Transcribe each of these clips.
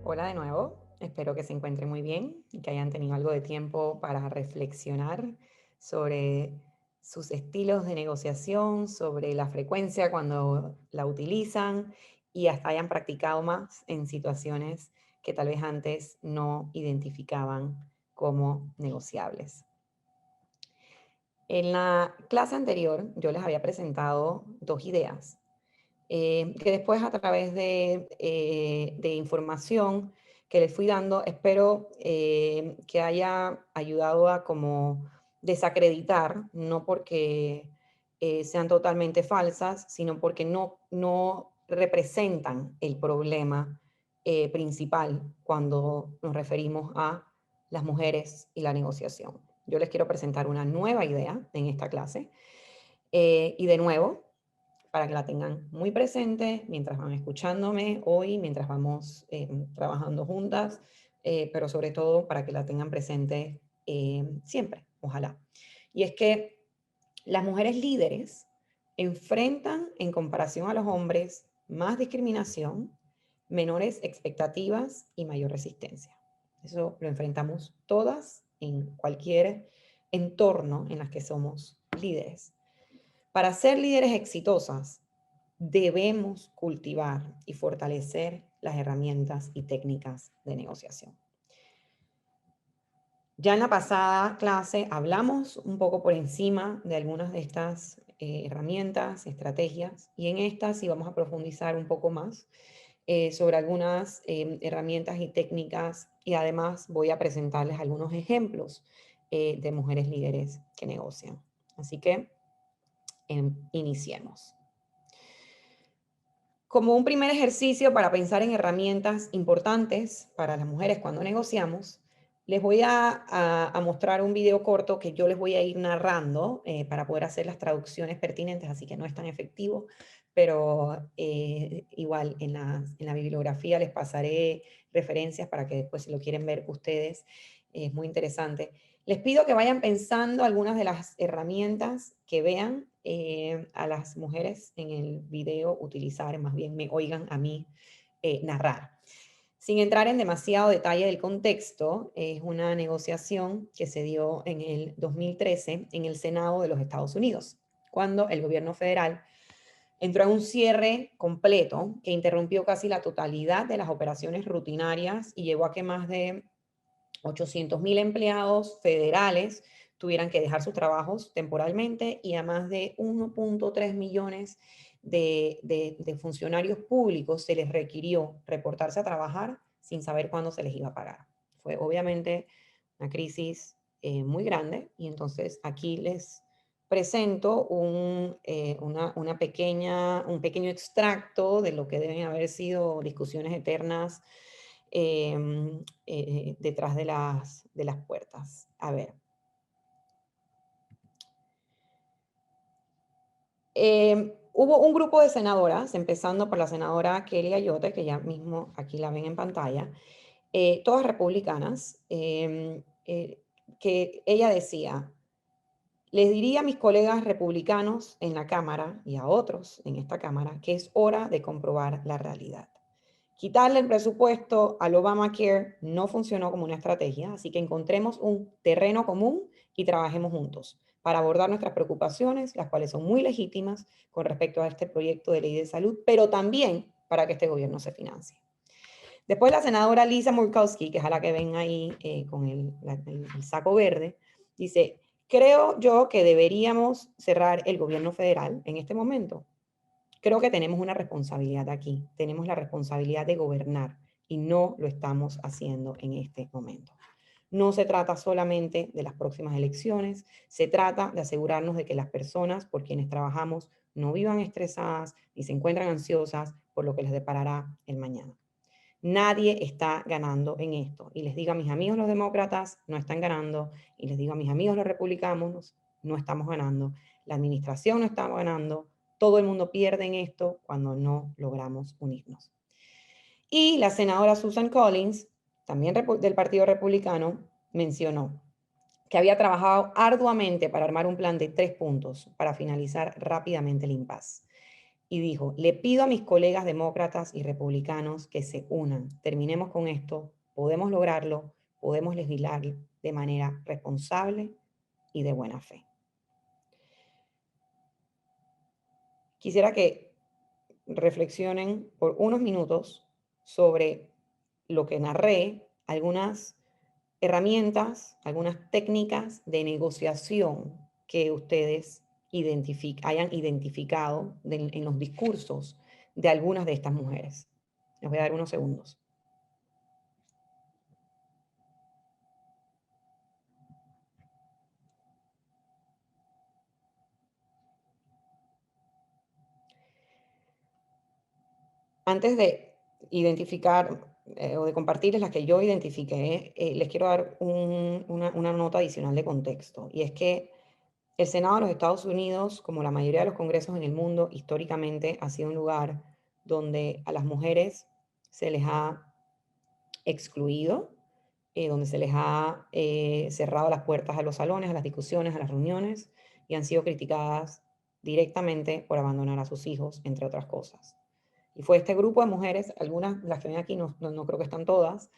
Hola de nuevo, espero que se encuentren muy bien y que hayan tenido algo de tiempo para reflexionar sobre sus estilos de negociación, sobre la frecuencia cuando la utilizan y hasta hayan practicado más en situaciones que tal vez antes no identificaban como negociables. En la clase anterior yo les había presentado dos ideas que después a través de información que les fui dando, espero que haya ayudado a como desacreditar, no porque sean totalmente falsas, sino porque no representan el problema principal cuando nos referimos a las mujeres y la negociación. Yo les quiero presentar una nueva idea en esta clase y de nuevo, para que la tengan muy presente mientras van escuchándome hoy, mientras vamos trabajando juntas, pero sobre todo para que la tengan presente siempre, ojalá. Y es que las mujeres líderes enfrentan en comparación a los hombres más discriminación, menores expectativas y mayor resistencia. Eso lo enfrentamos todas en cualquier entorno en las que somos líderes. Para ser líderes exitosas, debemos cultivar y fortalecer las herramientas y técnicas de negociación. Ya en la pasada clase hablamos un poco por encima de algunas de estas herramientas, estrategias, y en estas sí vamos a profundizar un poco más sobre algunas herramientas y técnicas, y además voy a presentarles algunos ejemplos de mujeres líderes que negocian. Así que iniciemos. Como un primer ejercicio para pensar en herramientas importantes para las mujeres cuando negociamos, les voy a mostrar un video corto que yo les voy a ir narrando para poder hacer las traducciones pertinentes, así que no es tan efectivo, pero igual en la bibliografía les pasaré referencias para que después si lo quieren ver ustedes, es muy interesante. Les pido que vayan pensando algunas de las herramientas que vean a las mujeres en el video utilizar, más bien me oigan a mí narrar. Sin entrar en demasiado detalle del contexto, es una negociación que se dio en el 2013 en el Senado de los Estados Unidos, cuando el gobierno federal entró en un cierre completo que interrumpió casi la totalidad de las operaciones rutinarias y llevó a que más de 800,000 empleados federales tuvieran que dejar sus trabajos temporalmente y a más de 1.3 millones de funcionarios públicos se les requirió reportarse a trabajar sin saber cuándo se les iba a pagar. Fue obviamente una crisis muy grande y entonces aquí les presento un pequeño extracto de lo que deben haber sido discusiones eternas detrás de las puertas. A ver. Hubo un grupo de senadoras, empezando por la senadora Kelly Ayotte, que ya mismo aquí la ven en pantalla, todas republicanas, que ella decía, les diría a mis colegas republicanos en la Cámara y a otros en esta Cámara que es hora de comprobar la realidad. Quitarle el presupuesto al Obamacare no funcionó como una estrategia, así que encontremos un terreno común y trabajemos juntos para abordar nuestras preocupaciones, las cuales son muy legítimas con respecto a este proyecto de ley de salud, pero también para que este gobierno se financie. Después la senadora Lisa Murkowski, que es a la que ven ahí con el saco verde, dice, creo yo que deberíamos cerrar el gobierno federal en este momento. Creo que tenemos una responsabilidad aquí, tenemos la responsabilidad de gobernar y no lo estamos haciendo en este momento. No se trata solamente de las próximas elecciones, se trata de asegurarnos de que las personas por quienes trabajamos no vivan estresadas ni se encuentran ansiosas por lo que les deparará el mañana. Nadie está ganando en esto. Y les digo a mis amigos los demócratas, no están ganando. Y les digo a mis amigos los republicanos, no estamos ganando. La administración no está ganando. Todo el mundo pierde en esto cuando no logramos unirnos. Y la senadora Susan Collins, también del Partido Republicano, mencionó que había trabajado arduamente para armar un plan de 3 puntos para finalizar rápidamente el impasse. y dijo, le pido a mis colegas demócratas y republicanos que se unan. Terminemos con esto, podemos lograrlo, podemos legislar de manera responsable y de buena fe. Quisiera que reflexionen por unos minutos sobre lo que narré, algunas herramientas, algunas técnicas de negociación que ustedes hayan identificado en los discursos de algunas de estas mujeres. Les voy a dar unos segundos. Antes de identificar o de compartirles las que yo identifiqué, les quiero dar una nota adicional de contexto. Y es que el Senado de los Estados Unidos, como la mayoría de los congresos en el mundo, históricamente ha sido un lugar donde a las mujeres se les ha excluido, donde se les ha cerrado las puertas a los salones, a las discusiones, a las reuniones, y han sido criticadas directamente por abandonar a sus hijos, entre otras cosas. Y fue este grupo de mujeres, algunas, las que ven aquí, no creo que están todas,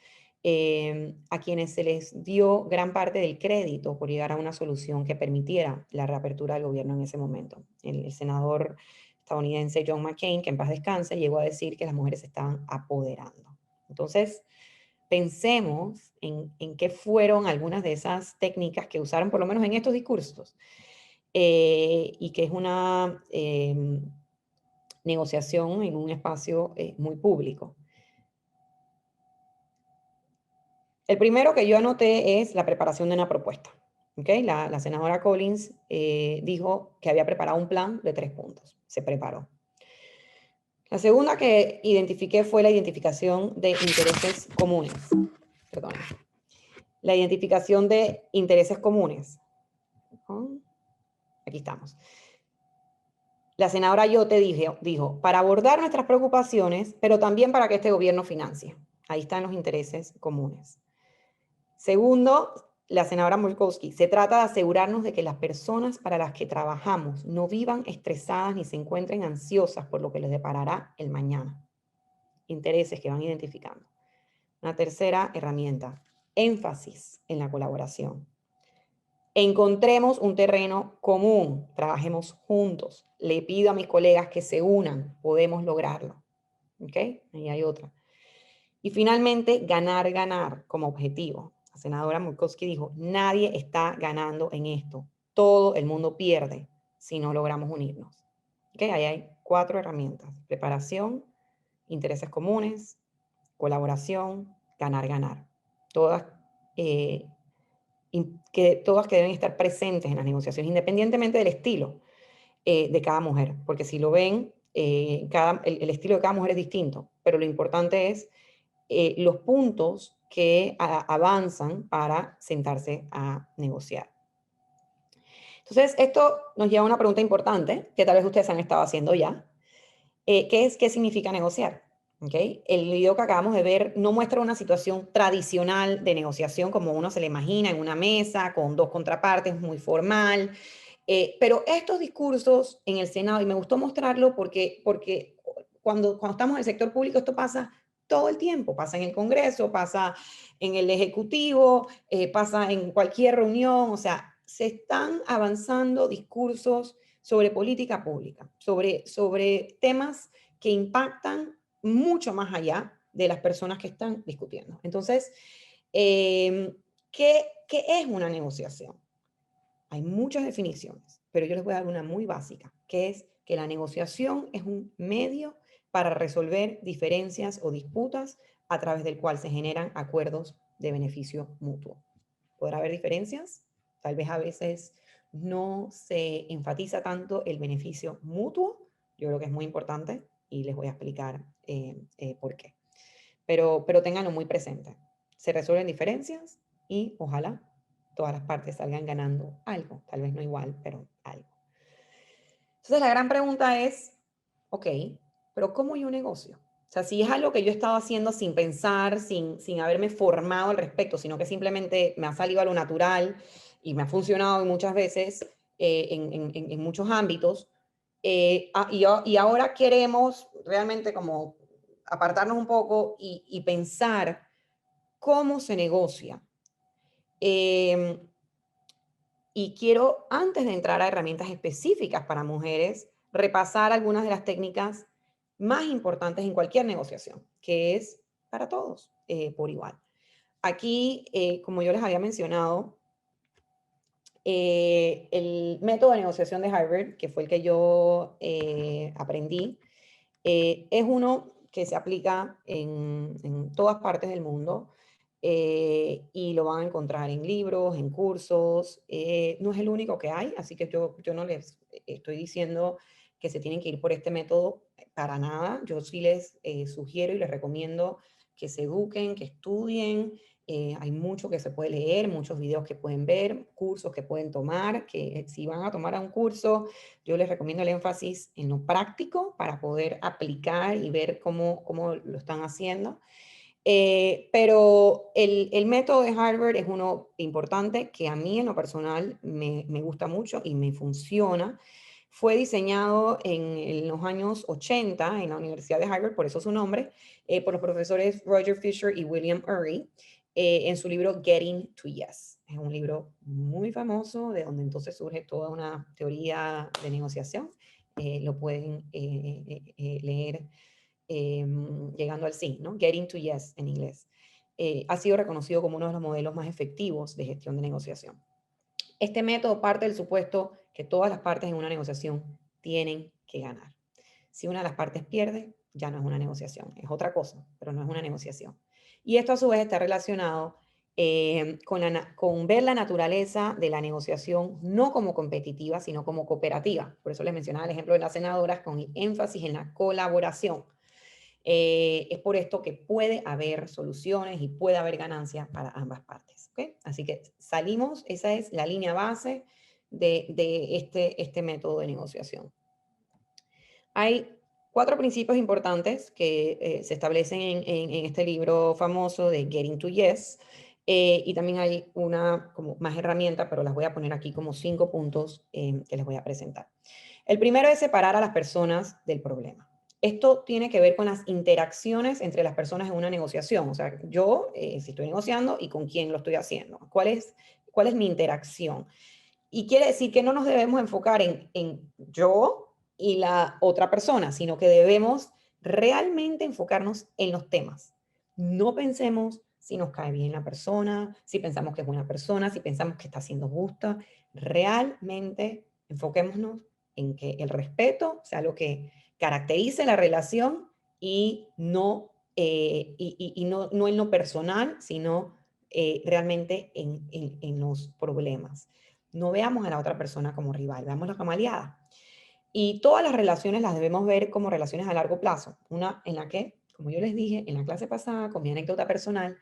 a quienes se les dio gran parte del crédito por llegar a una solución que permitiera la reapertura del gobierno en ese momento. El senador estadounidense John McCain, que en paz descanse, llegó a decir que las mujeres se estaban apoderando. Entonces, pensemos en qué fueron algunas de esas técnicas que usaron, por lo menos en estos discursos, y que es una negociación en un espacio muy público. El primero que yo anoté es la preparación de una propuesta. ¿Okay? La senadora Collins dijo que había preparado un plan de 3 puntos. Se preparó. La segunda que identifiqué fue la identificación de intereses comunes. Perdón. La identificación de intereses comunes. Aquí estamos. La senadora Ayotte dijo, para abordar nuestras preocupaciones, pero también para que este gobierno financie. Ahí están los intereses comunes. Segundo, la senadora Murkowski, se trata de asegurarnos de que las personas para las que trabajamos no vivan estresadas ni se encuentren ansiosas por lo que les deparará el mañana. Intereses que van identificando. Una tercera herramienta, énfasis en la colaboración. Encontremos un terreno común, trabajemos juntos. Le pido a mis colegas que se unan, podemos lograrlo. ¿Ok? Ahí hay otra. Y finalmente, ganar, ganar como objetivo. La senadora Murkowski dijo, nadie está ganando en esto. Todo el mundo pierde si no logramos unirnos. ¿Ok? Ahí hay 4 herramientas. Preparación, intereses comunes, colaboración, ganar, ganar. Todas que deben estar presentes en las negociaciones, independientemente del estilo de cada mujer, porque si lo ven, el estilo de cada mujer es distinto, pero lo importante es los puntos que avanzan para sentarse a negociar. Entonces, esto nos lleva a una pregunta importante, que tal vez ustedes han estado haciendo ya, que es, ¿qué significa negociar? ¿Okay? El video que acabamos de ver no muestra una situación tradicional de negociación como uno se le imagina en una mesa con 2 contrapartes, muy formal. Pero estos discursos en el Senado, y me gustó mostrarlo porque cuando estamos en el sector público esto pasa todo el tiempo, pasa en el Congreso, pasa en el Ejecutivo, pasa en cualquier reunión, o sea, se están avanzando discursos sobre política pública, sobre temas que impactan mucho más allá de las personas que están discutiendo. Entonces, ¿qué es una negociación? Hay muchas definiciones, pero yo les voy a dar una muy básica, que es que la negociación es un medio para resolver diferencias o disputas a través del cual se generan acuerdos de beneficio mutuo. ¿Podrá haber diferencias? Tal vez a veces no se enfatiza tanto el beneficio mutuo. Yo creo que es muy importante y les voy a explicar por qué. Pero ténganlo muy presente. Se resuelven diferencias y ojalá todas las partes salgan ganando algo. Tal vez no igual, pero algo. Entonces la gran pregunta es, ok, pero ¿cómo yo negocio? O sea, si es algo que yo he estado haciendo sin pensar, sin haberme formado al respecto, sino que simplemente me ha salido a lo natural y me ha funcionado muchas veces en muchos ámbitos, Y ahora queremos realmente como apartarnos un poco y pensar cómo se negocia. Em, y quiero, antes de entrar a herramientas específicas para mujeres, repasar algunas de las técnicas más importantes en cualquier negociación, que es para todos por igual. Aquí, como yo les había mencionado, el método de negociación de Harvard, que fue el que yo aprendí, es uno que se aplica en todas partes del mundo y lo van a encontrar en libros, en cursos. No es el único que hay, así que yo no les estoy diciendo que se tienen que ir por este método para nada. Yo sí les sugiero y les recomiendo que se eduquen, que estudien. Hay mucho que se puede leer, muchos videos que pueden ver, cursos que pueden tomar, que si van a tomar a un curso, yo les recomiendo el énfasis en lo práctico para poder aplicar y ver cómo lo están haciendo. Pero el método de Harvard es uno importante que a mí en lo personal me gusta mucho y me funciona. Fue diseñado en los años 80 en la Universidad de Harvard, por eso su nombre, por los profesores Roger Fisher y William Ury, en su libro Getting to Yes. Es un libro muy famoso, de donde entonces surge toda una teoría de negociación. Lo pueden leer llegando al sí, ¿no? Getting to Yes en inglés. Ha sido reconocido como uno de los modelos más efectivos de gestión de negociación. Este método parte del supuesto que todas las partes en una negociación tienen que ganar. Si una de las partes pierde, ya no es una negociación, es otra cosa, pero no es una negociación. Y esto a su vez está relacionado con ver la naturaleza de la negociación no como competitiva, sino como cooperativa. Por eso les mencionaba el ejemplo de las senadoras con énfasis en la colaboración. Es por esto que puede haber soluciones y puede haber ganancias para ambas partes. ¿Okay? Así que salimos, esa es la línea base de este método de negociación. Hay 4 principios importantes que se establecen en este libro famoso de Getting to Yes. Y también hay una como más herramienta, pero las voy a poner aquí como 5 puntos que les voy a presentar. El primero es separar a las personas del problema. Esto tiene que ver con las interacciones entre las personas en una negociación. O sea, yo, si estoy negociando y con quién lo estoy haciendo. ¿Cuál es mi interacción? Y quiere decir que no nos debemos enfocar en yo y la otra persona, sino que debemos realmente enfocarnos en los temas. No pensemos si nos cae bien la persona, si pensamos que es buena persona, si pensamos que está siendo justa. Realmente enfoquémonos en que el respeto sea lo que caracterice la relación y no en lo personal, sino realmente en los problemas. No veamos a la otra persona como rival, veámosla como aliada. Y todas las relaciones las debemos ver como relaciones a largo plazo. Una en la que, como yo les dije en la clase pasada, con mi anécdota personal,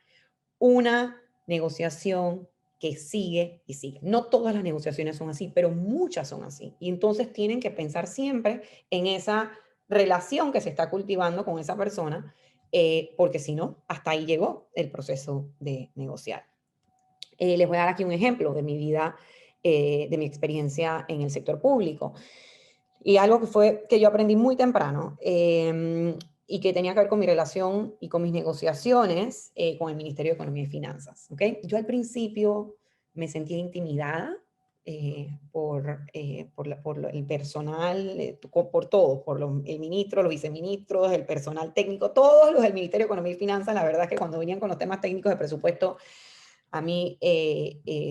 una negociación que sigue y sigue. No todas las negociaciones son así, pero muchas son así. Y entonces tienen que pensar siempre en esa relación que se está cultivando con esa persona, porque si no, hasta ahí llegó el proceso de negociar. Les voy a dar aquí un ejemplo de mi vida, de mi experiencia en el sector público. Y algo que yo aprendí muy temprano y que tenía que ver con mi relación y con mis negociaciones con el Ministerio de Economía y Finanzas. ¿Okay? Yo al principio me sentía intimidada por el personal, por todo, el ministro, los viceministros, el personal técnico, todos los del Ministerio de Economía y Finanzas. La verdad es que cuando venían con los temas técnicos de presupuesto, a mí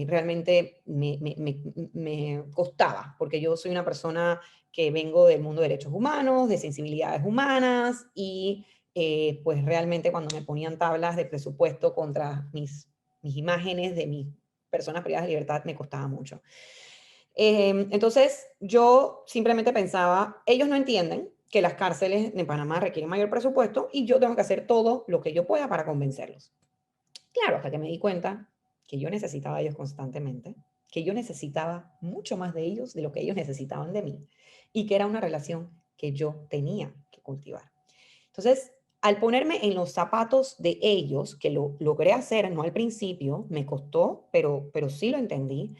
realmente me costaba, porque yo soy una persona que vengo del mundo de derechos humanos, de sensibilidades humanas, y pues realmente cuando me ponían tablas de presupuesto contra mis imágenes de mis personas privadas de libertad, me costaba mucho. Entonces yo simplemente pensaba, ellos no entienden que las cárceles de Panamá requieren mayor presupuesto y yo tengo que hacer todo lo que yo pueda para convencerlos. Claro, hasta que me di cuenta que yo necesitaba a ellos constantemente, que yo necesitaba mucho más de ellos de lo que ellos necesitaban de mí y que era una relación que yo tenía que cultivar. Entonces, al ponerme en los zapatos de ellos, que lo logré hacer, no al principio, me costó, pero sí lo entendí,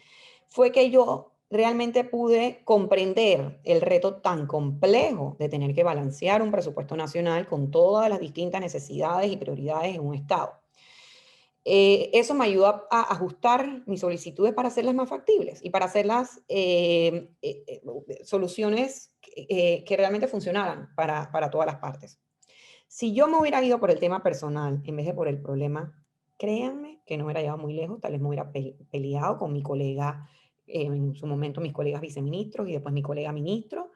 fue que yo realmente pude comprender el reto tan complejo de tener que balancear un presupuesto nacional con todas las distintas necesidades y prioridades en un estado. Eso me ayudó a ajustar mis solicitudes para hacerlas más factibles y para hacerlas soluciones que realmente funcionaran para todas las partes. Si yo me hubiera ido por el tema personal en vez de por el problema, créanme que no me hubiera llevado muy lejos, tal vez me hubiera peleado con mi colega, en su momento mis colegas viceministros y después mi colega ministro,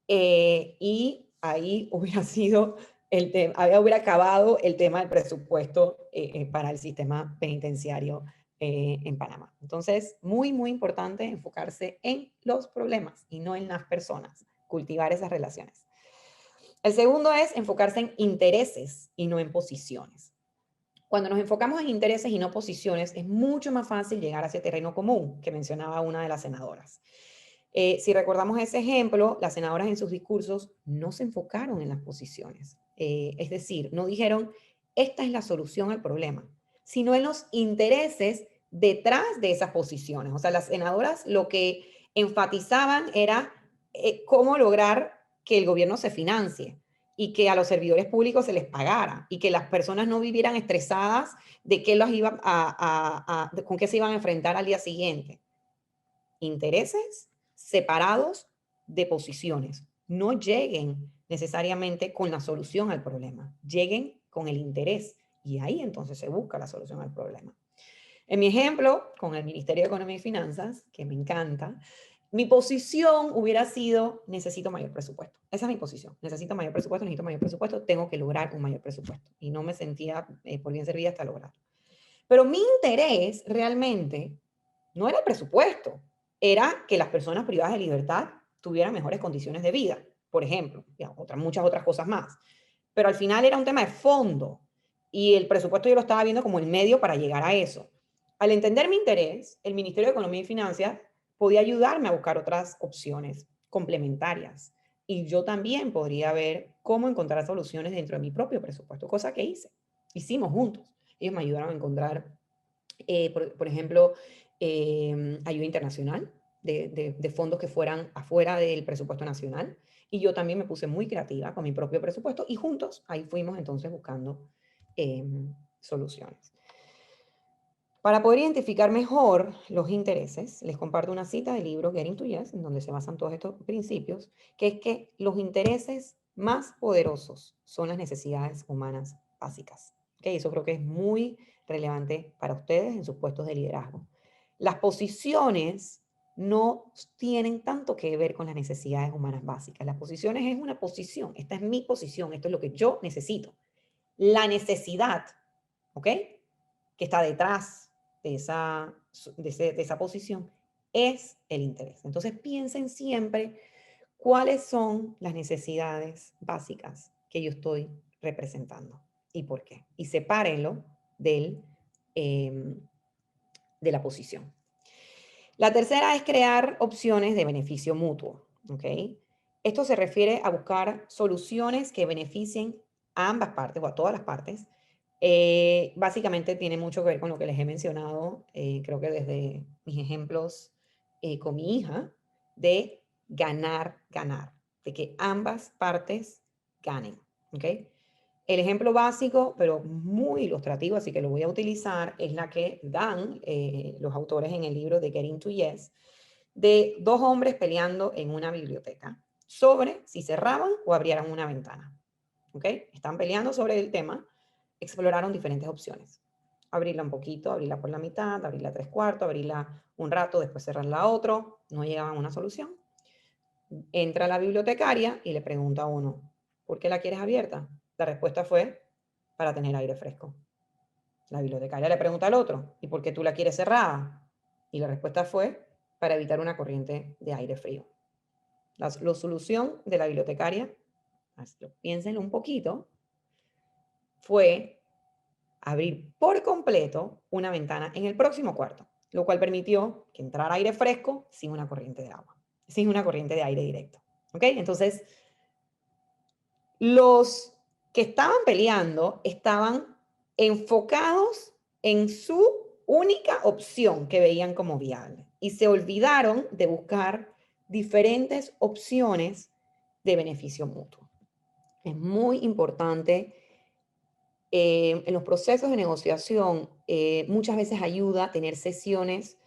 y ahí hubiera sido el tema, hubiera acabado el tema del presupuesto para el sistema penitenciario en Panamá. Entonces, muy, muy importante enfocarse en los problemas y no en las personas, cultivar esas relaciones. El segundo es enfocarse en intereses y no en posiciones. Cuando nos enfocamos en intereses y no posiciones, es mucho más fácil llegar a ese terreno común que mencionaba una de las senadoras. Si recordamos ese ejemplo, las senadoras en sus discursos no se enfocaron en las posiciones. Es decir, no dijeron, esta es la solución al problema, sino en los intereses detrás de esas posiciones. O sea, las senadoras lo que enfatizaban era cómo lograr que el gobierno se financie y que a los servidores públicos se les pagara y que las personas no vivieran estresadas de qué los iban con qué se iban a enfrentar al día siguiente. Intereses separados de posiciones. No lleguen necesariamente con la solución al problema, lleguen con el interés y ahí entonces se busca la solución al problema. En mi ejemplo, con el Ministerio de Economía y Finanzas, que me encanta, mi posición hubiera sido, necesito mayor presupuesto. Esa es mi posición. Necesito mayor presupuesto, tengo que lograr un mayor presupuesto. Y no me sentía por bien servida hasta lograrlo. Pero mi interés realmente no era el presupuesto, era que las personas privadas de libertad tuvieran mejores condiciones de vida, por ejemplo, y muchas otras cosas más. Pero al final era un tema de fondo y el presupuesto yo lo estaba viendo como el medio para llegar a eso. Al entender mi interés, el Ministerio de Economía y Finanzas podía ayudarme a buscar otras opciones complementarias y yo también podría ver cómo encontrar soluciones dentro de mi propio presupuesto, cosa que hicimos juntos. Ellos me ayudaron a encontrar, por ejemplo, ayuda internacional de fondos que fueran afuera del presupuesto nacional. Y yo también me puse muy creativa con mi propio presupuesto y juntos ahí fuimos entonces buscando soluciones. Para poder identificar mejor los intereses, les comparto una cita del libro Getting to Yes, en donde se basan todos estos principios, que es que los intereses más poderosos son las necesidades humanas básicas. ¿Okay? Eso creo que es muy relevante para ustedes en sus puestos de liderazgo. Las posiciones no tienen tanto que ver con las necesidades humanas básicas. Las posiciones es una posición. Esta es mi posición. Esto es lo que yo necesito. La necesidad, ¿ok? Que está detrás de esa posición es el interés. Entonces piensen siempre cuáles son las necesidades básicas que yo estoy representando y por qué. Y sepárenlo de la posición. La tercera es crear opciones de beneficio mutuo. ¿Okay? Esto se refiere a buscar soluciones que beneficien a ambas partes o a todas las partes. Básicamente tiene mucho que ver con lo que les he mencionado, creo que desde mis ejemplos con mi hija, de ganar, ganar, de que ambas partes ganen. ¿Okay? El ejemplo básico, pero muy ilustrativo, así que lo voy a utilizar, es la que dan los autores en el libro de Getting to Yes, de dos hombres peleando en una biblioteca sobre si cerraban o abrieran una ventana. ¿Ok? Están peleando sobre el tema, exploraron diferentes opciones. Abrirla un poquito, abrirla por la mitad, abrirla 3/4, abrirla un rato, después cerrarla otro, no llegaban a una solución. Entra la bibliotecaria y le pregunta a uno, ¿por qué la quieres abierta? La respuesta fue, para tener aire fresco. La bibliotecaria le pregunta al otro, ¿y por qué tú la quieres cerrada? Y la respuesta fue, para evitar una corriente de aire frío. La solución de la bibliotecaria, piénsenlo un poquito, fue abrir por completo una ventana en el próximo cuarto, lo cual permitió que entrara aire fresco sin una corriente de agua, sin una corriente de aire directo. ¿Ok? Entonces, los que estaban peleando estaban enfocados en su única opción que veían como viable. y se olvidaron de buscar diferentes opciones de beneficio mutuo. Es muy importante en los procesos de negociación, muchas veces ayuda a tener sesiones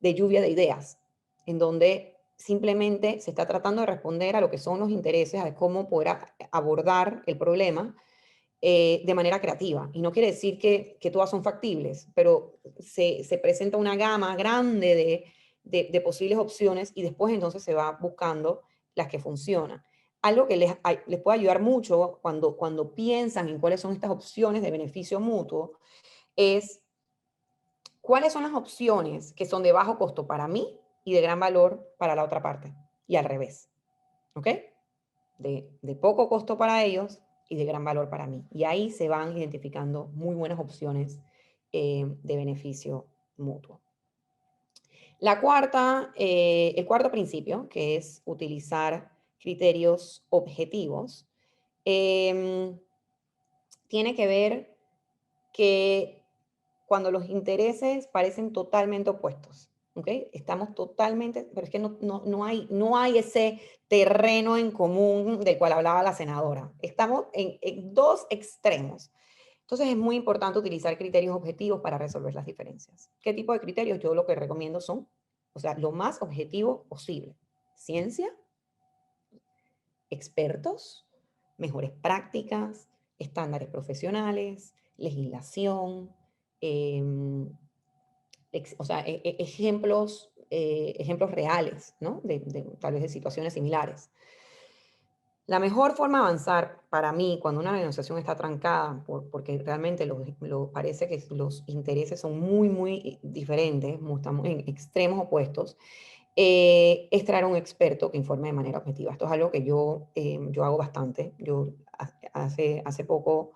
de lluvia de ideas, en donde simplemente se está tratando de responder a lo que son los intereses, a cómo poder abordar el problema de manera creativa. Y no quiere decir que todas son factibles, pero se presenta una gama grande de posibles opciones y después entonces se va buscando las que funcionan. Algo que les puede ayudar mucho cuando piensan en cuáles son estas opciones de beneficio mutuo es cuáles son las opciones que son de bajo costo para mí y de gran valor para la otra parte. Y al revés. ¿Ok? De poco costo para ellos y de gran valor para mí. Y ahí se van identificando muy buenas opciones de beneficio mutuo. El cuarto principio, que es utilizar criterios objetivos, tiene que ver que cuando los intereses parecen totalmente opuestos, ¿ok? Estamos totalmente, pero es que no hay ese terreno en común del cual hablaba la senadora. Estamos en dos extremos. Entonces es muy importante utilizar criterios objetivos para resolver las diferencias. ¿Qué tipo de criterios? Yo lo que recomiendo son, o sea, lo más objetivo posible. Ciencia, expertos, mejores prácticas, estándares profesionales, legislación, o sea, ejemplos reales, ¿no? Tal vez de situaciones similares. La mejor forma de avanzar para mí cuando una negociación está trancada, porque realmente parece que los intereses son muy diferentes, estamos en extremos opuestos, es traer a un experto que informe de manera objetiva. Esto es algo que yo hago bastante. Yo hace poco,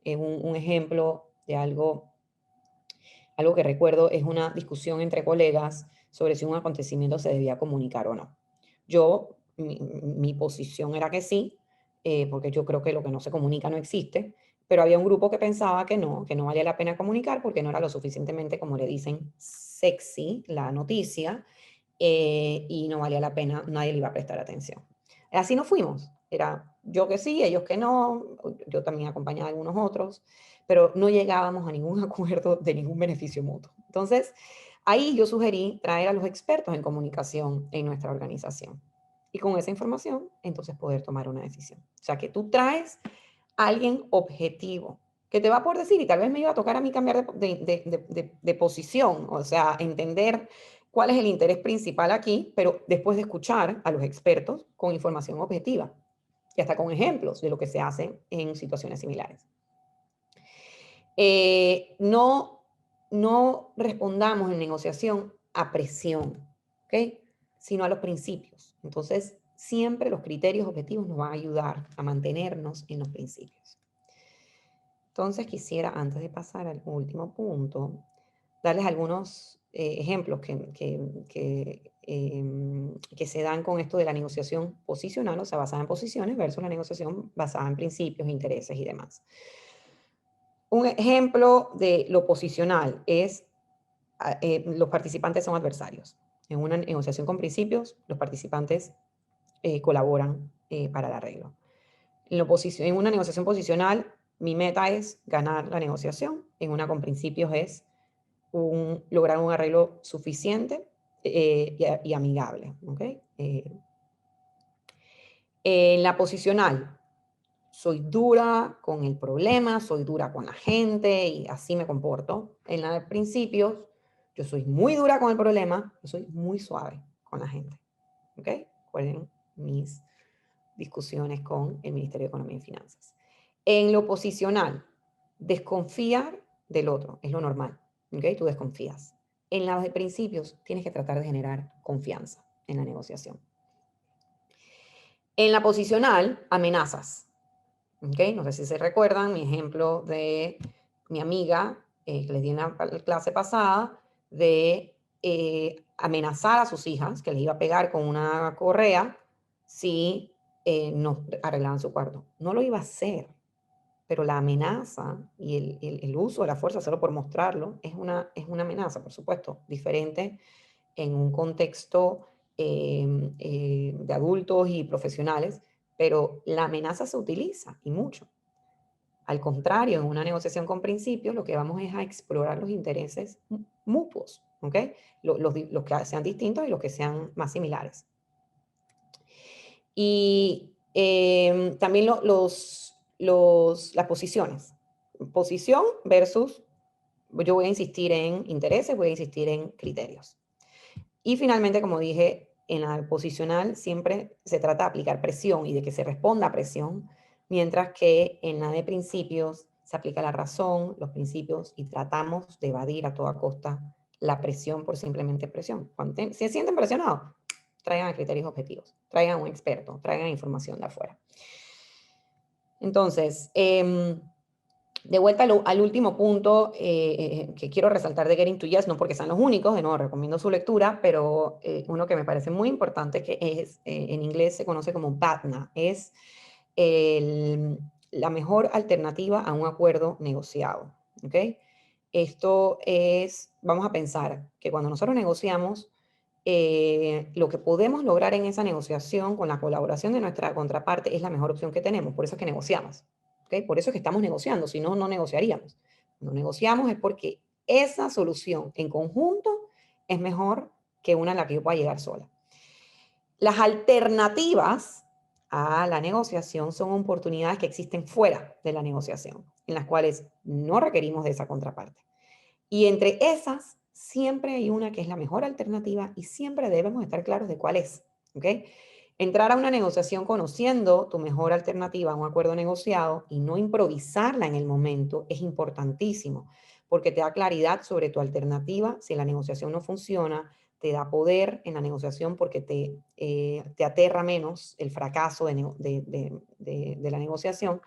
un ejemplo de algo que recuerdo es una discusión entre colegas sobre si un acontecimiento se debía comunicar o no. Mi posición era que sí, porque yo creo que lo que no se comunica no existe, pero había un grupo que pensaba que no valía la pena comunicar porque no era lo suficientemente, como le dicen, sexy la noticia, y no valía la pena, nadie le iba a prestar atención. Así nos fuimos. Era yo que sí, ellos que no, yo también acompañaba a algunos otros, pero no llegábamos a ningún acuerdo de ningún beneficio mutuo. Entonces, ahí yo sugerí traer a los expertos en comunicación en nuestra organización. Y con esa información, entonces poder tomar una decisión. O sea, que tú traes a alguien objetivo, que te va a poder decir, y tal vez me iba a tocar a mí cambiar de posición, o sea, entender cuál es el interés principal aquí, pero después de escuchar a los expertos con información objetiva y hasta con ejemplos de lo que se hace en situaciones similares. No respondamos en negociación a presión, ¿ok? Sino a los principios. Entonces, siempre los criterios objetivos nos van a ayudar a mantenernos en los principios. Entonces, quisiera, antes de pasar al último punto, darles algunos ejemplos que se dan con esto de la negociación posicional, o sea, basada en posiciones, versus la negociación basada en principios, intereses y demás. Un ejemplo de lo posicional es, los participantes son adversarios. En una negociación con principios, los participantes colaboran para el arreglo. En una negociación posicional, mi meta es ganar la negociación. En una con principios es lograr un arreglo suficiente y amigable. ¿Okay? En la posicional, soy dura con el problema, soy dura con la gente y así me comporto. En la de principios, yo soy muy dura con el problema, yo soy muy suave con la gente. ¿Ok? Recuerden mis discusiones con el Ministerio de Economía y Finanzas. En lo posicional, desconfiar del otro, es lo normal. ¿Ok? Tú desconfías. En la de principios, tienes que tratar de generar confianza en la negociación. En la posicional, amenazas. ¿Okay? No sé si se recuerdan mi ejemplo de mi amiga que les di en la clase pasada de amenazar a sus hijas que les iba a pegar con una correa si no arreglaban su cuarto. No lo iba a hacer, pero la amenaza y el uso de la fuerza solo por mostrarlo es una amenaza, por supuesto, diferente en un contexto de adultos y profesionales, pero la amenaza se utiliza y mucho. Al contrario, en una negociación con principios, lo que vamos es a explorar los intereses mutuos, ¿ok? Los que sean distintos y los que sean más similares. Y también las posiciones. Posición versus, yo voy a insistir en intereses, voy a insistir en criterios. Y finalmente, como dije, en la posicional siempre se trata de aplicar presión y de que se responda a presión, mientras que en la de principios se aplica la razón, los principios y tratamos de evadir a toda costa la presión por simplemente presión. Cuando se sienten presionados, traigan criterios objetivos, traigan un experto, traigan información de afuera. Entonces, de vuelta al último punto que quiero resaltar de Getting to Yes, no porque sean los únicos, de nuevo recomiendo su lectura, pero uno que me parece muy importante, que es, en inglés se conoce como BATNA, es la mejor alternativa a un acuerdo negociado. ¿Okay? Esto es, vamos a pensar que cuando nosotros negociamos, lo que podemos lograr en esa negociación con la colaboración de nuestra contraparte es la mejor opción que tenemos, por eso es que negociamos. ¿Okay? Por eso es que estamos negociando, si no, no negociaríamos. Cuando negociamos es porque esa solución en conjunto es mejor que una a la que yo pueda llegar sola. Las alternativas a la negociación son oportunidades que existen fuera de la negociación, en las cuales no requerimos de esa contraparte. Y entre esas, siempre hay una que es la mejor alternativa y siempre debemos estar claros de cuál es. ¿Okay? Entrar a una negociación conociendo tu mejor alternativa a un acuerdo negociado y no improvisarla en el momento es importantísimo, porque te da claridad sobre tu alternativa. Si la negociación no funciona, te da poder en la negociación porque te aterra menos el fracaso de la negociación.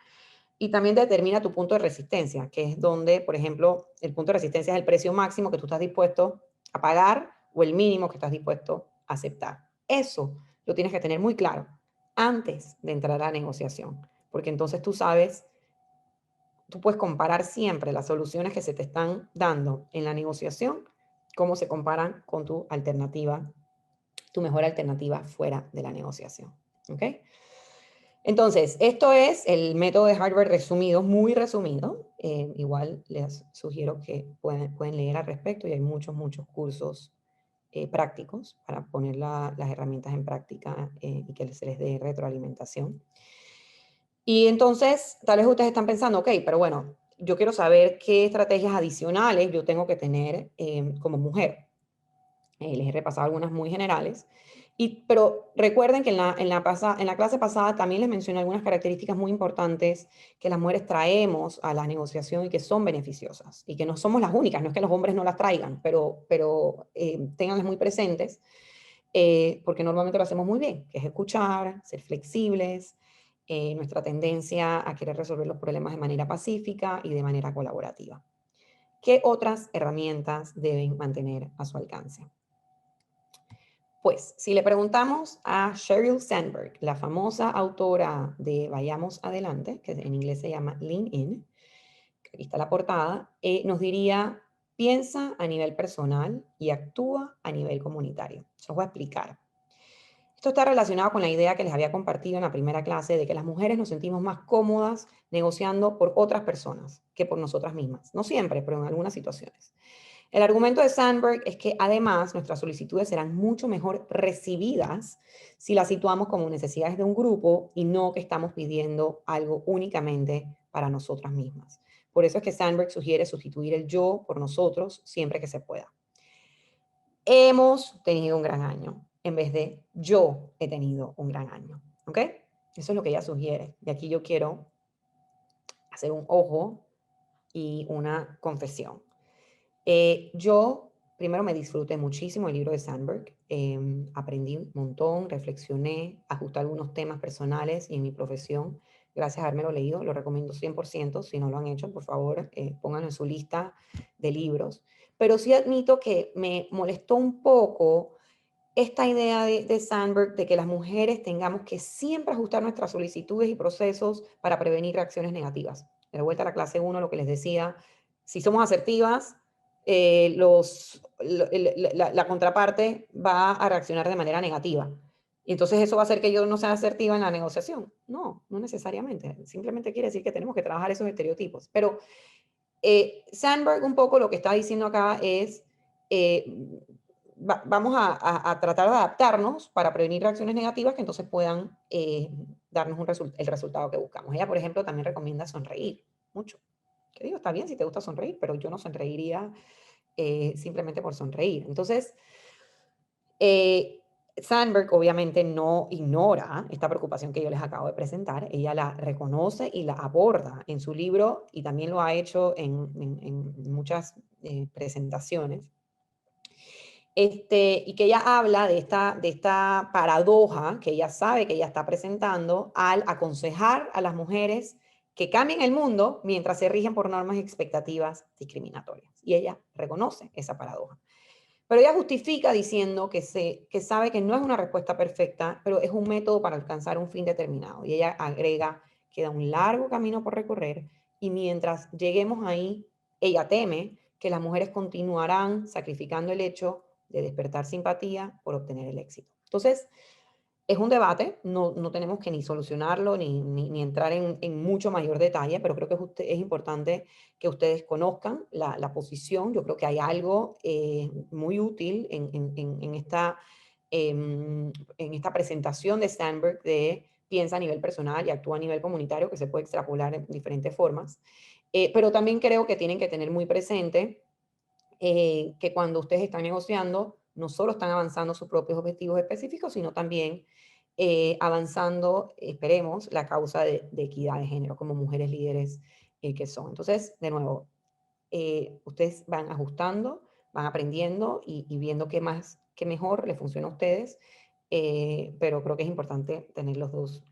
Y también determina tu punto de resistencia, que es donde, por ejemplo, el punto de resistencia es el precio máximo que tú estás dispuesto a pagar o el mínimo que estás dispuesto a aceptar. Eso lo tienes que tener muy claro antes de entrar a la negociación, porque entonces tú sabes, tú puedes comparar siempre las soluciones que se te están dando en la negociación, cómo se comparan con tu alternativa, tu mejor alternativa fuera de la negociación. ¿Ok? Entonces, esto es el método de Harvard resumido, muy resumido. Igual les sugiero que pueden leer al respecto y hay muchos cursos prácticos para poner las herramientas en práctica y que se les dé retroalimentación. Y entonces, tal vez ustedes están pensando, ok, pero bueno, yo quiero saber qué estrategias adicionales yo tengo que tener como mujer. Les he repasado algunas muy generales. Pero recuerden que en la clase pasada también les mencioné algunas características muy importantes que las mujeres traemos a la negociación y que son beneficiosas y que no somos las únicas, no es que los hombres no las traigan, pero ténganlas muy presentes porque normalmente lo hacemos muy bien, que es escuchar, ser flexibles, nuestra tendencia a querer resolver los problemas de manera pacífica y de manera colaborativa. ¿Qué otras herramientas deben mantener a su alcance? Pues, si le preguntamos a Sheryl Sandberg, la famosa autora de Vayamos Adelante, que en inglés se llama Lean In, aquí está la portada, nos diría, piensa a nivel personal y actúa a nivel comunitario. Se os voy a explicar. Esto está relacionado con la idea que les había compartido en la primera clase de que las mujeres nos sentimos más cómodas negociando por otras personas que por nosotras mismas. No siempre, pero en algunas situaciones. El argumento de Sandberg es que además nuestras solicitudes serán mucho mejor recibidas si las situamos como necesidades de un grupo y no que estamos pidiendo algo únicamente para nosotras mismas. Por eso es que Sandberg sugiere sustituir el yo por nosotros siempre que se pueda. Hemos tenido un gran año en vez de yo he tenido un gran año. ¿Ok? Eso es lo que ella sugiere. Y aquí yo quiero hacer un ojo y una confesión. Yo primero me disfruté muchísimo el libro de Sandberg, aprendí un montón, reflexioné, ajusté algunos temas personales y en mi profesión, gracias a habérmelo leído, lo recomiendo 100%, si no lo han hecho, por favor, pónganlo en su lista de libros. Pero sí admito que me molestó un poco esta idea de Sandberg de que las mujeres tengamos que siempre ajustar nuestras solicitudes y procesos para prevenir reacciones negativas. De vuelta a la clase 1, lo que les decía, si somos asertivas, la contraparte va a reaccionar de manera negativa. Y entonces eso va a hacer que yo no sea asertiva en la negociación. No, no necesariamente. Simplemente quiere decir que tenemos que trabajar esos estereotipos. Pero Sandberg un poco lo que está diciendo acá es, eh, vamos a tratar de adaptarnos para prevenir reacciones negativas que entonces puedan darnos el resultado que buscamos. Ella, por ejemplo, también recomienda sonreír mucho. Que digo, está bien si te gusta sonreír, pero yo no sonreiría simplemente por sonreír. Entonces, eh, Sandberg obviamente no ignora esta preocupación que yo les acabo de presentar, ella la reconoce y la aborda en su libro y también lo ha hecho en muchas presentaciones. Y que ella habla de esta paradoja que ella sabe que ella está presentando al aconsejar a las mujeres que cambien el mundo mientras se rigen por normas y expectativas discriminatorias. Y ella reconoce esa paradoja. Pero ella justifica diciendo que sabe que no es una respuesta perfecta, pero es un método para alcanzar un fin determinado. Y ella agrega, queda un largo camino por recorrer y mientras lleguemos ahí, ella teme que las mujeres continuarán sacrificando el hecho de despertar simpatía por obtener el éxito. Entonces, es un debate, no tenemos que ni solucionarlo ni entrar en mucho mayor detalle, pero creo que es importante que ustedes conozcan la posición. Yo creo que hay algo muy útil en esta presentación de Sandberg de piensa a nivel personal y actúa a nivel comunitario, que se puede extrapolar en diferentes formas. Pero también creo que tienen que tener muy presente que cuando ustedes están negociando, no solo están avanzando sus propios objetivos específicos, sino también avanzando, esperemos, la causa de equidad de género como mujeres líderes que son. Entonces, de nuevo, ustedes van ajustando, van aprendiendo y viendo qué mejor les funciona a ustedes, pero creo que es importante tener las dos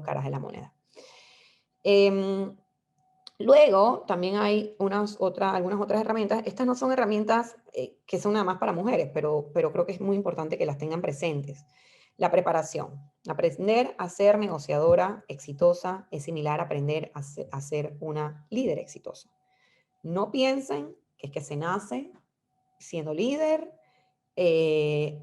caras de la moneda. Luego, también hay algunas otras herramientas. Estas no son herramientas que son nada más para mujeres, pero creo que es muy importante que las tengan presentes. La preparación. Aprender a ser negociadora exitosa es similar a aprender a ser una líder exitosa. No piensen que es que se nace siendo líder, y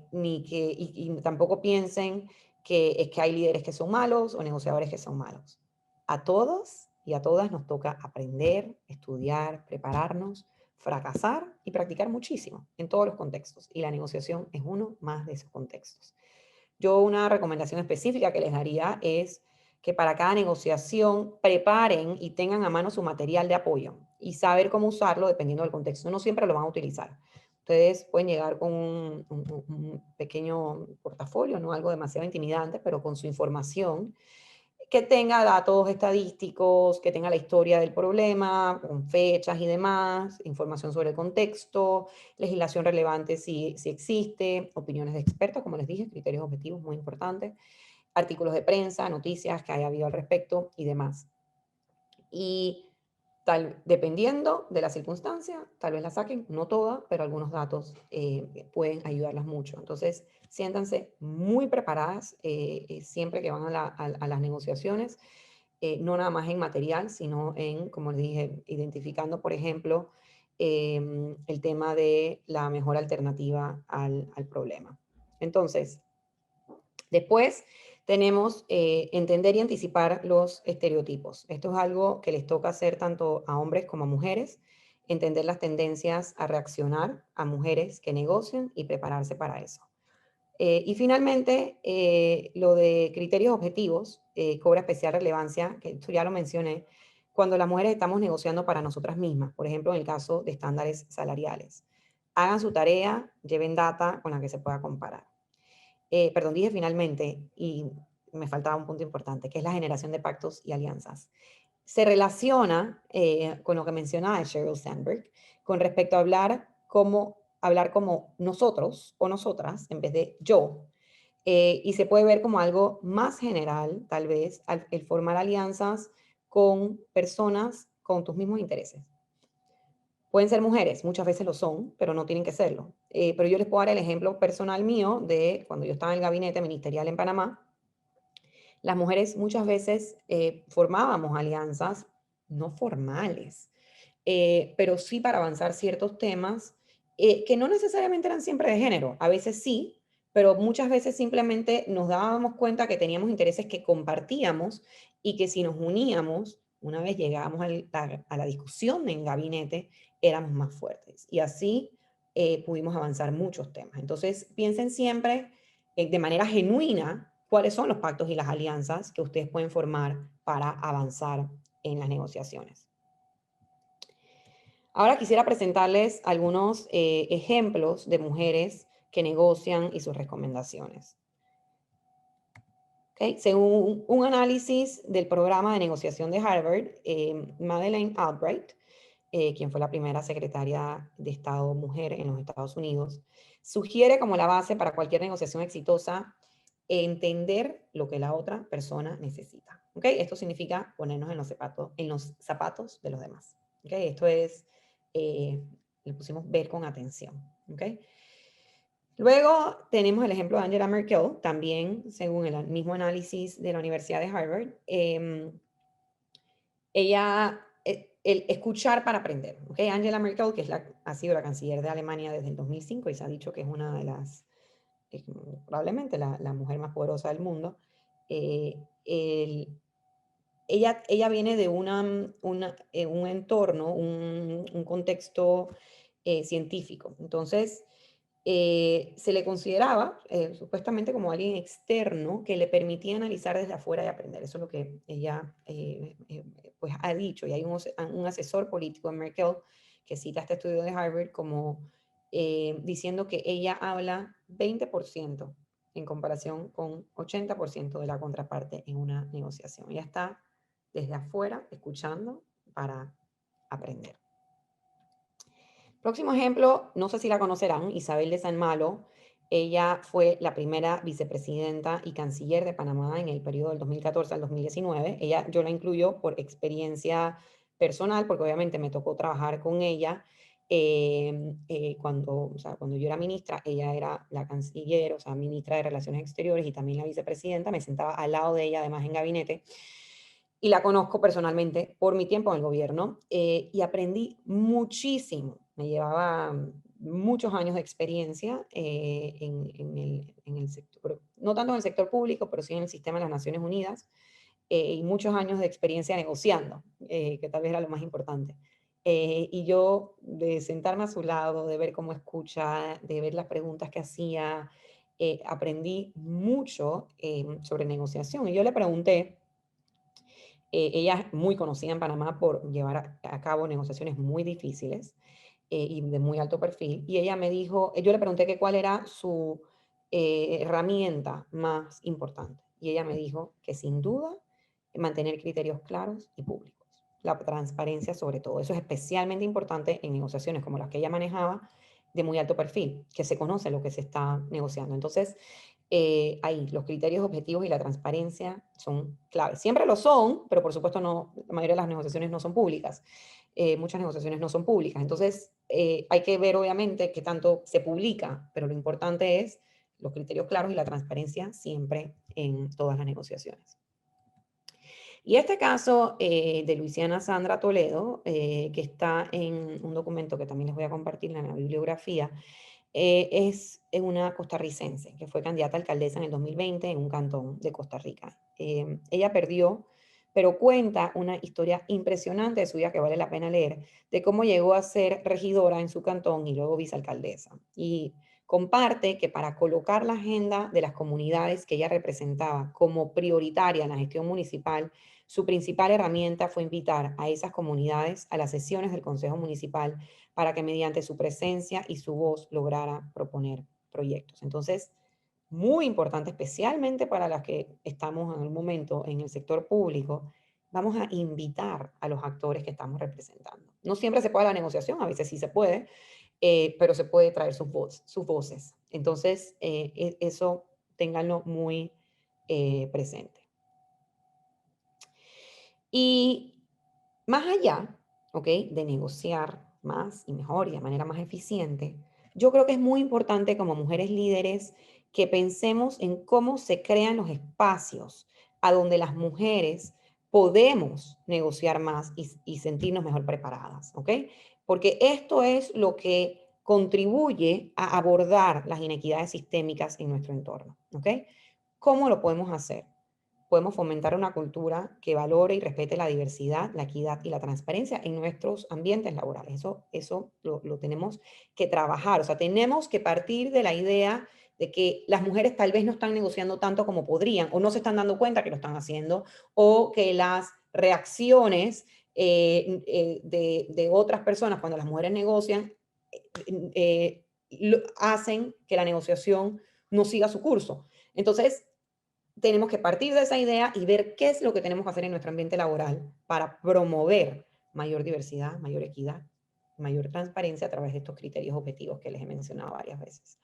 tampoco piensen que es que hay líderes que son malos o negociadores que son malos. A todos y a todas nos toca aprender, estudiar, prepararnos, fracasar y practicar muchísimo en todos los contextos. Y la negociación es uno más de esos contextos. Yo una recomendación específica que les daría es que para cada negociación preparen y tengan a mano su material de apoyo y saber cómo usarlo dependiendo del contexto. No siempre lo van a utilizar. Ustedes pueden llegar con un pequeño portafolio, no algo demasiado intimidante, pero con su información que tenga datos estadísticos, que tenga la historia del problema, con fechas y demás, información sobre el contexto, legislación relevante si existe, opiniones de expertos, como les dije, criterios objetivos muy importantes, artículos de prensa, noticias que haya habido al respecto y demás. Y dependiendo de la circunstancia, tal vez la saquen, no toda, pero algunos datos pueden ayudarlas mucho. Entonces, siéntanse muy preparadas siempre que van a las negociaciones, no nada más en material, sino en, como les dije, identificando, por ejemplo, el tema de la mejor alternativa al problema. Entonces, después tenemos entender y anticipar los estereotipos. Esto es algo que les toca hacer tanto a hombres como a mujeres, entender las tendencias a reaccionar a mujeres que negocian y prepararse para eso. Y finalmente, lo de criterios objetivos cobra especial relevancia, que esto ya lo mencioné, cuando las mujeres estamos negociando para nosotras mismas, por ejemplo, en el caso de estándares salariales. Hagan su tarea, lleven data con la que se pueda comparar. Perdón, dije finalmente, y me faltaba un punto importante, que es la generación de pactos y alianzas. Se relaciona con lo que mencionaba Sheryl Sandberg, con respecto a hablar como nosotros o nosotras en vez de yo. Y se puede ver como algo más general, tal vez, el formar alianzas con personas con tus mismos intereses. Pueden ser mujeres, muchas veces lo son, pero no tienen que serlo. Pero yo les puedo dar el ejemplo personal mío de cuando yo estaba en el gabinete ministerial en Panamá. Las mujeres muchas veces formábamos alianzas no formales, pero sí para avanzar ciertos temas que no necesariamente eran siempre de género, a veces sí, pero muchas veces simplemente nos dábamos cuenta que teníamos intereses que compartíamos y que si nos uníamos, una vez llegábamos a la discusión en gabinete, éramos más fuertes. Y así pudimos avanzar muchos temas. Entonces, piensen siempre de manera genuina cuáles son los pactos y las alianzas que ustedes pueden formar para avanzar en las negociaciones. Ahora quisiera presentarles algunos ejemplos de mujeres que negocian y sus recomendaciones. Okay. Según un análisis del programa de negociación de Harvard, Madeleine Albright, quien fue la primera secretaria de Estado mujer en los Estados Unidos, sugiere como la base para cualquier negociación exitosa entender lo que la otra persona necesita. ¿Okay? Esto significa ponernos en los zapatos de los demás. ¿Okay? Esto es, le pusimos ver con atención. ¿Okay? Luego tenemos el ejemplo de Angela Merkel, también según el mismo análisis de la Universidad de Harvard. El escuchar para aprender. ¿Okay? Angela Merkel, que ha sido la canciller de Alemania desde el 2005 y se ha dicho que es una de las, probablemente la mujer más poderosa del mundo. Ella viene de un entorno, un contexto científico. Entonces, se le consideraba supuestamente como alguien externo que le permitía analizar desde afuera y aprender. Eso es lo que ella pues ha dicho. Y hay un asesor político en Merkel que cita este estudio de Harvard como diciendo que ella habla 20% en comparación con 80% de la contraparte en una negociación. Ella está desde afuera escuchando para aprender. Próximo ejemplo, no sé si la conocerán, Isabel de San Malo. Ella fue la primera vicepresidenta y canciller de Panamá en el periodo del 2014 al 2019. Yo la incluyo por experiencia personal, porque obviamente me tocó trabajar con ella cuando yo era ministra. Ella era la canciller, o sea, ministra de Relaciones Exteriores y también la vicepresidenta. Me sentaba al lado de ella, además en gabinete. Y la conozco personalmente por mi tiempo en el gobierno y aprendí muchísimo. Me llevaba muchos años de experiencia en el sector, no tanto en el sector público, pero sí en el sistema de las Naciones Unidas y muchos años de experiencia negociando, que tal vez era lo más importante. Y yo, de sentarme a su lado, de ver cómo escucha, de ver las preguntas que hacía, aprendí mucho sobre negociación. Y yo le pregunté, ella es muy conocida en Panamá por llevar a cabo negociaciones muy difíciles y de muy alto perfil. Y ella me dijo, yo le pregunté que cuál era su herramienta más importante. Y ella me dijo que sin duda mantener criterios claros y públicos. La transparencia sobre todo. Eso es especialmente importante en negociaciones como las que ella manejaba de muy alto perfil, que se conoce lo que se está negociando. Entonces, ahí los criterios objetivos y la transparencia son claves. Siempre lo son, pero por supuesto no, la mayoría de las negociaciones no son públicas. Muchas negociaciones no son públicas. Entonces, hay que ver obviamente qué tanto se publica, pero lo importante es los criterios claros y la transparencia siempre en todas las negociaciones. Y este caso de Luisiana Sandra Toledo, que está en un documento que también les voy a compartir en la bibliografía, es una costarricense que fue candidata a alcaldesa en el 2020 en un cantón de Costa Rica. Ella perdió, pero cuenta una historia impresionante de su vida que vale la pena leer, de cómo llegó a ser regidora en su cantón y luego vicealcaldesa. Y comparte que para colocar la agenda de las comunidades que ella representaba como prioritaria en la gestión municipal, su principal herramienta fue invitar a esas comunidades a las sesiones del Consejo Municipal para que mediante su presencia y su voz lograra proponer proyectos. Entonces, muy importante, especialmente para las que estamos en el momento en el sector público, vamos a invitar a los actores que estamos representando. No siempre se puede la negociación, a veces sí se puede, pero se puede traer sus voces. Entonces, eso ténganlo muy presente. Y más allá, ¿ok?, de negociar más y mejor y de manera más eficiente, yo creo que es muy importante como mujeres líderes que pensemos en cómo se crean los espacios a donde las mujeres podemos negociar más y sentirnos mejor preparadas, ¿ok? Porque esto es lo que contribuye a abordar las inequidades sistémicas en nuestro entorno. ¿Ok? ¿Cómo lo podemos hacer? Podemos fomentar una cultura que valore y respete la diversidad, la equidad y la transparencia en nuestros ambientes laborales. Eso lo tenemos que trabajar. O sea, tenemos que partir de la idea de que las mujeres tal vez no están negociando tanto como podrían, o no se están dando cuenta que lo están haciendo, o que las reacciones de otras personas cuando las mujeres negocian hacen que la negociación no siga su curso. Entonces, tenemos que partir de esa idea y ver qué es lo que tenemos que hacer en nuestro ambiente laboral para promover mayor diversidad, mayor equidad, mayor transparencia a través de estos criterios objetivos que les he mencionado varias veces.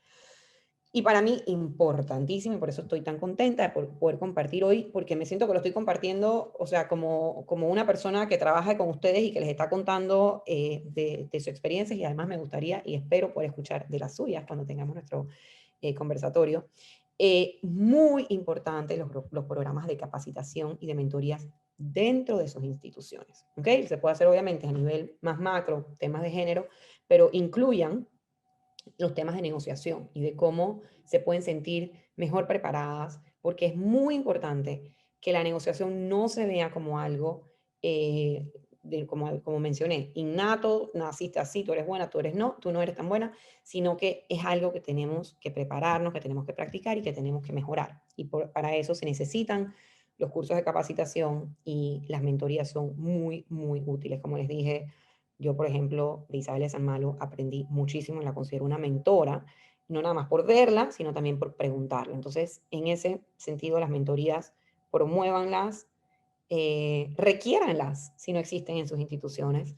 Y para mí, importantísimo, y por eso estoy tan contenta de poder compartir hoy, porque me siento que lo estoy compartiendo, o sea, como una persona que trabaja con ustedes y que les está contando de su experiencia, y además me gustaría y espero poder escuchar de las suyas cuando tengamos nuestro conversatorio. Muy importante los programas de capacitación y de mentorías dentro de sus instituciones. ¿Okay? Se puede hacer obviamente a nivel más macro, temas de género, pero incluyan los temas de negociación y de cómo se pueden sentir mejor preparadas, porque es muy importante que la negociación no se vea como algo, como mencioné, innato, naciste así, tú eres buena, tú eres no, tú no eres tan buena, sino que es algo que tenemos que prepararnos, que tenemos que practicar y que tenemos que mejorar. Y para eso se necesitan los cursos de capacitación y las mentorías son muy, muy útiles. Como les dije, yo, por ejemplo, de Isabel San Malo aprendí muchísimo, la considero una mentora, no nada más por verla, sino también por preguntarle. Entonces, en ese sentido, las mentorías, promuévanlas, requiéranlas si no existen en sus instituciones,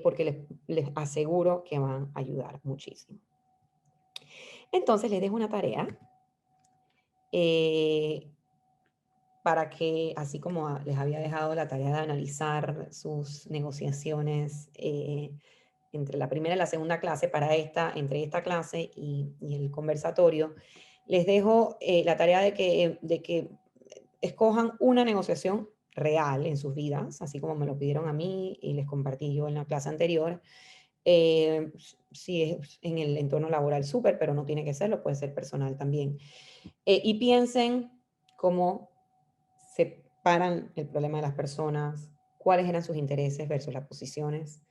porque les aseguro que van a ayudar muchísimo. Entonces, les dejo una tarea para que, así como les había dejado la tarea de analizar sus negociaciones entre la primera y la segunda clase, entre esta clase y el conversatorio, les dejo la tarea de que escojan una negociación real en sus vidas, así como me lo pidieron a mí y les compartí yo en la clase anterior. Si es en el entorno laboral, súper, pero no tiene que serlo, puede ser personal también. Y piensen cómo separan el problema de las personas, cuáles eran sus intereses versus las posiciones,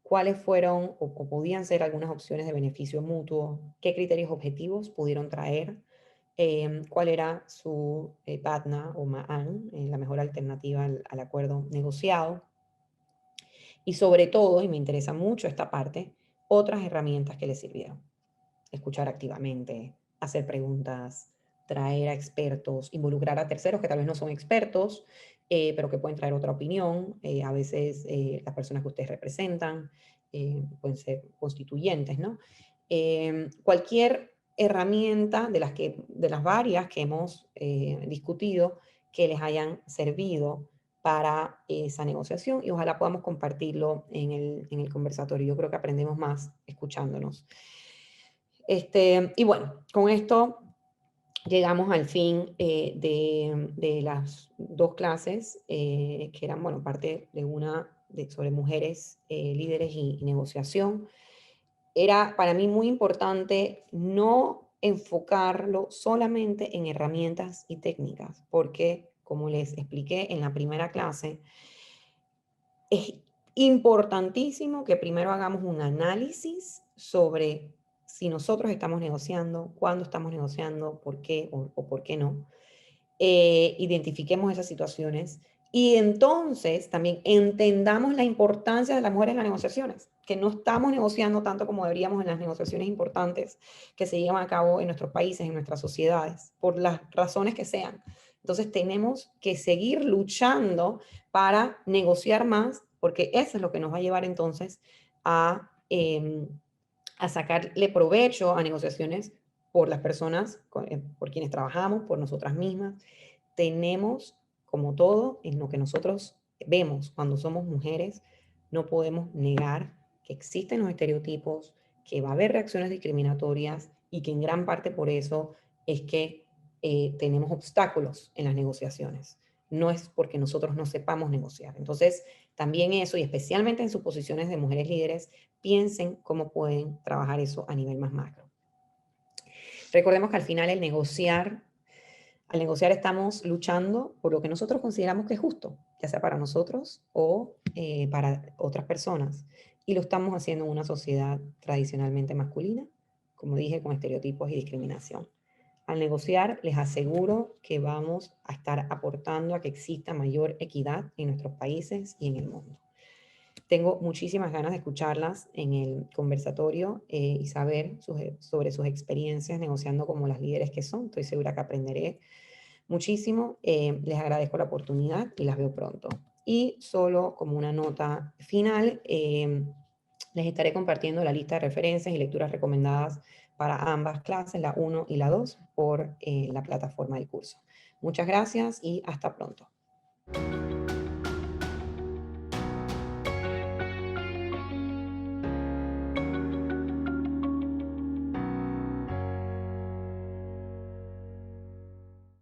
cuáles fueron o podían ser algunas opciones de beneficio mutuo, qué criterios objetivos pudieron traer, cuál era su PATNA o MAAN, la mejor alternativa al acuerdo negociado, y sobre todo, y me interesa mucho esta parte, otras herramientas que les sirvieron. Escuchar activamente, hacer preguntas, traer a expertos, involucrar a terceros que tal vez no son expertos, pero que pueden traer otra opinión. A veces las personas que ustedes representan pueden ser constituyentes, ¿no? Cualquier herramienta de las varias que hemos discutido que les hayan servido para esa negociación y ojalá podamos compartirlo en el conversatorio. Yo creo que aprendemos más escuchándonos. Y bueno, con esto llegamos al fin de las dos clases, que eran, bueno, parte de una sobre mujeres líderes y negociación. Era para mí muy importante no enfocarlo solamente en herramientas y técnicas, porque, como les expliqué en la primera clase, es importantísimo que primero hagamos un análisis sobre si nosotros estamos negociando, cuándo estamos negociando, por qué o por qué no. Identifiquemos esas situaciones y entonces también entendamos la importancia de las mujeres en las negociaciones, que no estamos negociando tanto como deberíamos en las negociaciones importantes que se llevan a cabo en nuestros países, en nuestras sociedades, por las razones que sean. Entonces tenemos que seguir luchando para negociar más, porque eso es lo que nos va a llevar entonces a sacarle provecho a negociaciones por las personas por quienes trabajamos, por nosotras mismas. Tenemos, como todo, en lo que nosotros vemos cuando somos mujeres, no podemos negar que existen los estereotipos, que va a haber reacciones discriminatorias y que en gran parte por eso es que tenemos obstáculos en las negociaciones. No es porque nosotros no sepamos negociar. Entonces, también eso, y especialmente en sus posiciones de mujeres líderes, piensen cómo pueden trabajar eso a nivel más macro. Recordemos que al final al negociar estamos luchando por lo que nosotros consideramos que es justo, ya sea para nosotros o para otras personas. Y lo estamos haciendo en una sociedad tradicionalmente masculina, como dije, con estereotipos y discriminación. Al negociar, les aseguro que vamos a estar aportando a que exista mayor equidad en nuestros países y en el mundo. Tengo muchísimas ganas de escucharlas en el conversatorio y saber sobre sus experiencias negociando como las líderes que son. Estoy segura que aprenderé muchísimo. Les agradezco la oportunidad y las veo pronto. Y solo como una nota final, les estaré compartiendo la lista de referencias y lecturas recomendadas para ambas clases, la 1 y la 2, por la plataforma del curso. Muchas gracias y hasta pronto.